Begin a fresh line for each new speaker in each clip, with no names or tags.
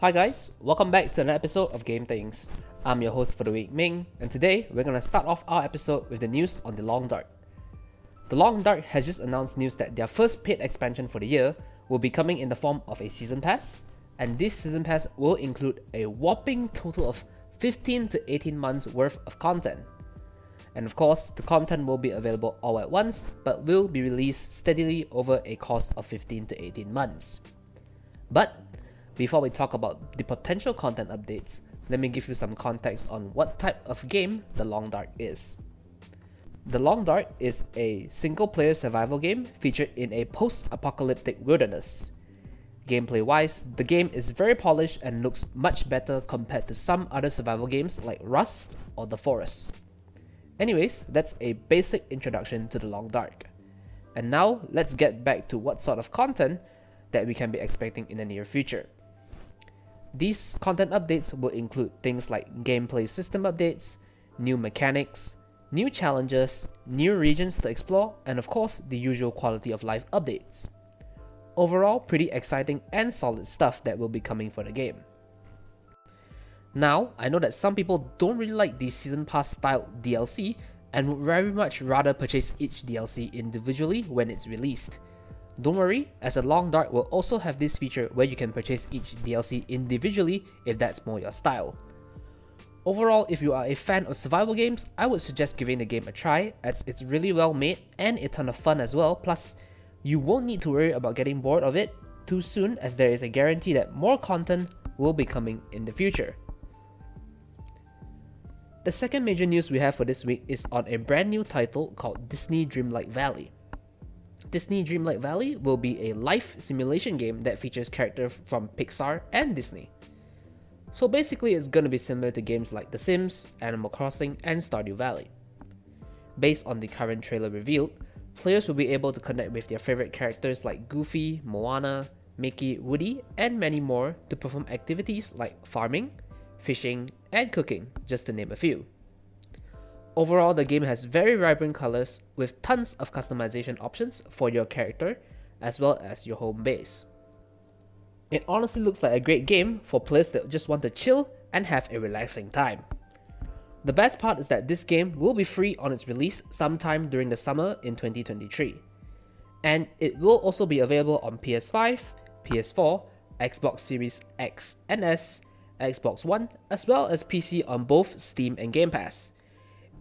Hi guys, welcome back to another episode of Game Things. I'm your host for the week, Ming, and today we're gonna start off our episode with the news on The Long Dark. The Long Dark has just announced news that their first paid expansion for the year will be coming in the form of a season pass, and this season pass will include a whopping total of 15 to 18 months worth of content. And of course, the content will be available all at once, but will be released steadily over a course of 15 to 18 months. But before we talk about the potential content updates, let me give you some context on what type of game The Long Dark is. The Long Dark is a single-player survival game featured in a post-apocalyptic wilderness. Gameplay-wise, the game is very polished and looks much better compared to some other survival games like Rust or The Forest. Anyways, that's a basic introduction to The Long Dark. And now, let's get back to what sort of content that we can be expecting in the near future. These content updates will include things like gameplay system updates, new mechanics, new challenges, new regions to explore, and of course the usual quality of life updates. Overall, pretty exciting and solid stuff that will be coming for the game. Now, I know that some people don't really like the season pass style DLC and would very much rather purchase each DLC individually when it's released. Don't worry, as The Long Dark will also have this feature where you can purchase each DLC individually if that's more your style. Overall, if you are a fan of survival games, I would suggest giving the game a try as it's really well made and a ton of fun as well, plus you won't need to worry about getting bored of it too soon as there is a guarantee that more content will be coming in the future. The second major news we have for this week is on a brand new title called Disney Dreamlight Valley. Disney Dreamlight Valley will be a life simulation game that features characters from Pixar and Disney. So basically it's gonna be similar to games like The Sims, Animal Crossing, and Stardew Valley. Based on the current trailer revealed, players will be able to connect with their favorite characters like Goofy, Moana, Mickey, Woody, and many more to perform activities like farming, fishing, and cooking, just to name a few. Overall, the game has very vibrant colors with tons of customization options for your character as well as your home base. It honestly looks like a great game for players that just want to chill and have a relaxing time. The best part is that this game will be free on its release sometime during the summer in 2023. And it will also be available on PS5, PS4, Xbox Series X and S, Xbox One, as well as PC on both Steam and Game Pass.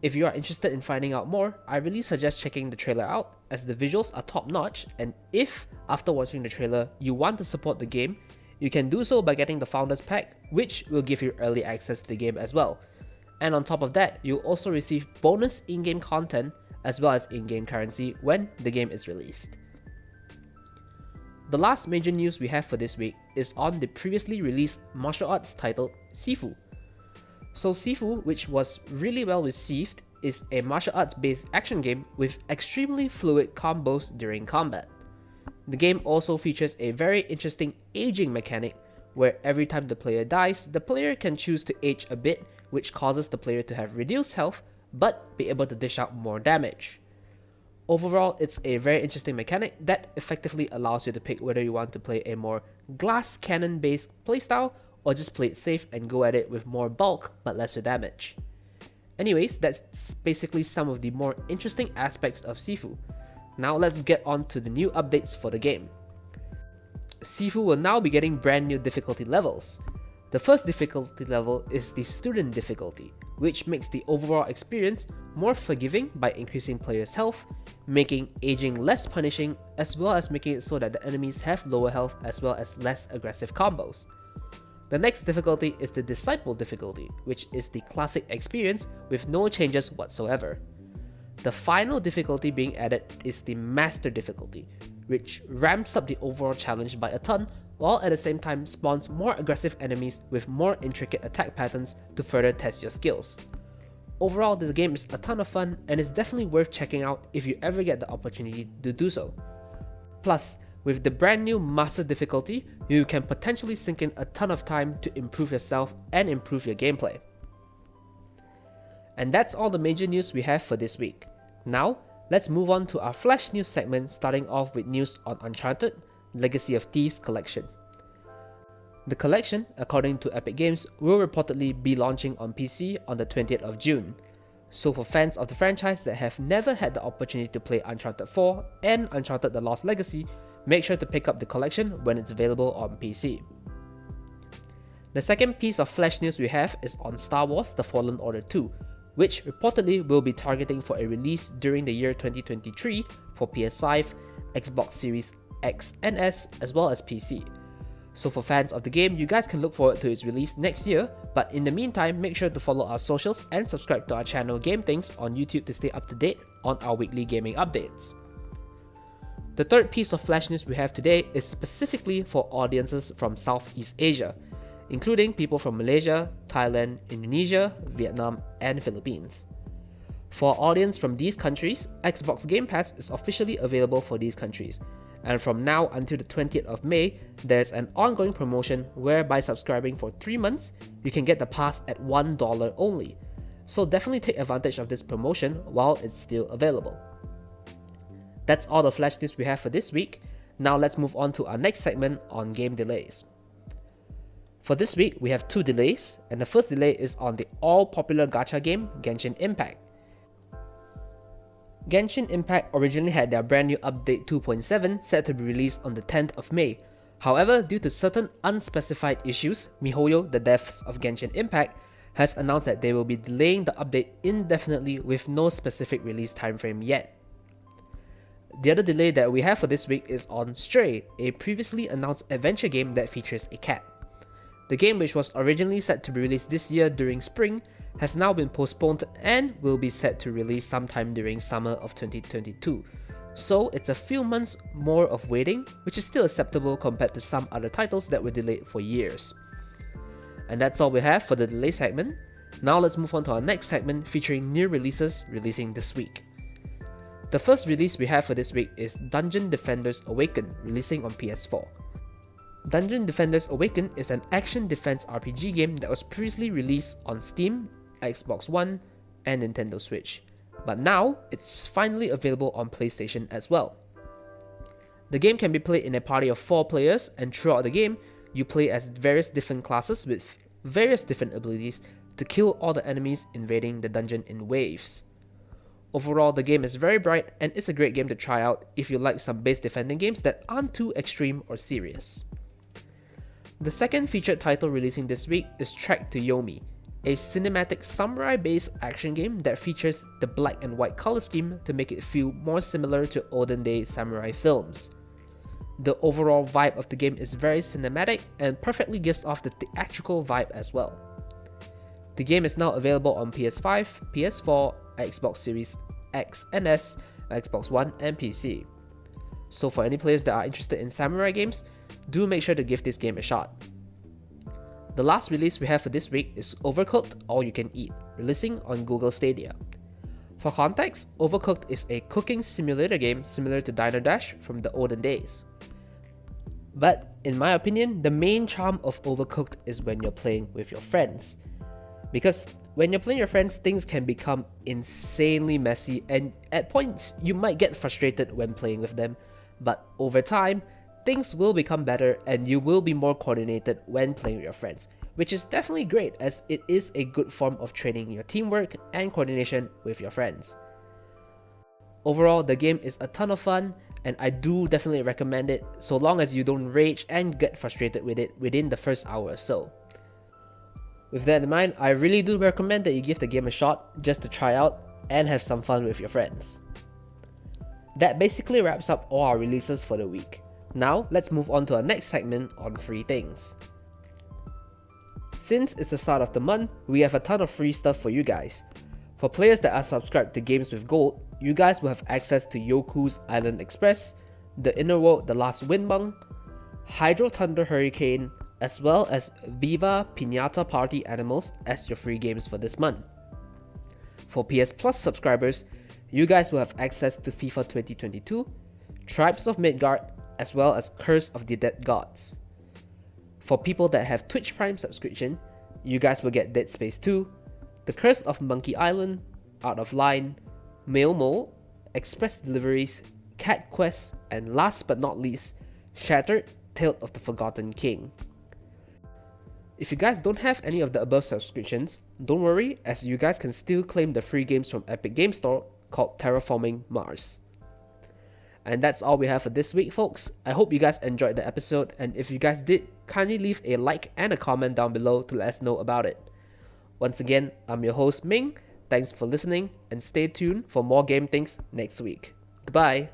If you are interested in finding out more, I really suggest checking the trailer out as the visuals are top notch, and if after watching the trailer you want to support the game, you can do so by getting the Founders Pack, which will give you early access to the game as well. And on top of that, you'll also receive bonus in-game content as well as in-game currency when the game is released. The last major news we have for this week is on the previously released martial arts title Sifu. So Sifu, which was really well received, is a martial arts based action game with extremely fluid combos during combat. The game also features a very interesting aging mechanic where every time the player dies, the player can choose to age a bit, which causes the player to have reduced health but be able to dish out more damage. Overall, it's a very interesting mechanic that effectively allows you to pick whether you want to play a more glass cannon based playstyle or just play it safe and go at it with more bulk but lesser damage. Anyways, that's basically some of the more interesting aspects of Sifu. Now let's get on to the new updates for the game. Sifu will now be getting brand new difficulty levels. The first difficulty level is the student difficulty, which makes the overall experience more forgiving by increasing players' health, making aging less punishing, as well as making it so that the enemies have lower health as well as less aggressive combos. The next difficulty is the Disciple difficulty, which is the classic experience with no changes whatsoever. The final difficulty being added is the Master difficulty, which ramps up the overall challenge by a ton, while at the same time spawns more aggressive enemies with more intricate attack patterns to further test your skills. Overall, this game is a ton of fun and is definitely worth checking out if you ever get the opportunity to do so. Plus, with the brand new Master difficulty, you can potentially sink in a ton of time to improve yourself and improve your gameplay. And that's all the major news we have for this week. Now, let's move on to our flash news segment, starting off with news on Uncharted, Legacy of Thieves Collection. The collection, according to Epic Games, will reportedly be launching on PC on the 20th of June. So for fans of the franchise that have never had the opportunity to play Uncharted 4 and Uncharted The Lost Legacy, make sure to pick up the collection when it's available on PC. The second piece of flash news we have is on Star Wars The Fallen Order 2, which reportedly will be targeting for a release during the year 2023 for PS5, Xbox Series X and S, as well as PC. So for fans of the game, you guys can look forward to its release next year, but in the meantime, make sure to follow our socials and subscribe to our channel Game Things on YouTube to stay up to date on our weekly gaming updates. The third piece of flash news we have today is specifically for audiences from Southeast Asia, including people from Malaysia, Thailand, Indonesia, Vietnam, and Philippines. For our audience from these countries, Xbox Game Pass is officially available for these countries, and from now until the 20th of May, there's an ongoing promotion where by subscribing for 3 months, you can get the pass at $1 only. So definitely take advantage of this promotion while it's still available. That's all the flash news we have for this week. Now let's move on to our next segment on game delays. For this week, we have 2 delays, and the first delay is on the all-popular gacha game Genshin Impact. Genshin Impact originally had their brand new update 2.7 set to be released on the 10th of May. However, due to certain unspecified issues, MiHoYo, the devs of Genshin Impact, has announced that they will be delaying the update indefinitely with no specific release timeframe yet. The other delay that we have for this week is on Stray, a previously announced adventure game that features a cat. The game, which was originally set to be released this year during spring, has now been postponed and will be set to release sometime during summer of 2022. So it's a few months more of waiting, which is still acceptable compared to some other titles that were delayed for years. And that's all we have for the delay segment. Now let's move on to our next segment featuring new releases releasing this week. The first release we have for this week is Dungeon Defenders Awaken, releasing on PS4. Dungeon Defenders Awaken is an action defense RPG game that was previously released on Steam, Xbox One, and Nintendo Switch, but now it's finally available on PlayStation as well. The game can be played in a party of 4 players, and throughout the game, you play as various different classes with various different abilities to kill all the enemies invading the dungeon in waves. Overall, the game is very bright and it's a great game to try out if you like some base defending games that aren't too extreme or serious. The second featured title releasing this week is Track to Yomi, a cinematic samurai-based action game that features the black and white color scheme to make it feel more similar to olden-day samurai films. The overall vibe of the game is very cinematic and perfectly gives off the theatrical vibe as well. The game is now available on PS5, PS4, Xbox Series X and S, Xbox One, and PC. So for any players that are interested in samurai games, do make sure to give this game a shot. The last release we have for this week is Overcooked All You Can Eat, releasing on Google Stadia. For context, Overcooked is a cooking simulator game similar to Diner Dash from the olden days. But in my opinion, the main charm of Overcooked is when you're playing with your friends. Because when you're playing with your friends, things can become insanely messy, and at points you might get frustrated when playing with them, but over time, things will become better and you will be more coordinated when playing with your friends, which is definitely great as it is a good form of training your teamwork and coordination with your friends. Overall, the game is a ton of fun and I do definitely recommend it so long as you don't rage and get frustrated with it within the first hour or so. With that in mind, I really do recommend that you give the game a shot just to try out and have some fun with your friends. That basically wraps up all our releases for the week. Now, let's move on to our next segment on free things. Since it's the start of the month, we have a ton of free stuff for you guys. For players that are subscribed to Games with Gold, you guys will have access to Yoku's Island Express, The Inner World The Last Windbang, Hydro Thunder Hurricane, as well as Viva Pinata Party Animals as your free games for this month. For PS Plus subscribers, you guys will have access to FIFA 2022, Tribes of Midgard, as well as Curse of the Dead Gods. For people that have Twitch Prime subscription, you guys will get Dead Space 2, The Curse of Monkey Island, Art of Line, Mail Mole, Express Deliveries, Cat Quest, and last but not least, Shattered, Tale of the Forgotten King. If you guys don't have any of the above subscriptions, don't worry, as you guys can still claim the free games from Epic Game Store called Terraforming Mars. And that's all we have for this week, folks. I hope you guys enjoyed the episode, and if you guys did, kindly leave a like and a comment down below to let us know about it. Once again, I'm your host Ming. Thanks for listening, and stay tuned for more game things next week. Goodbye!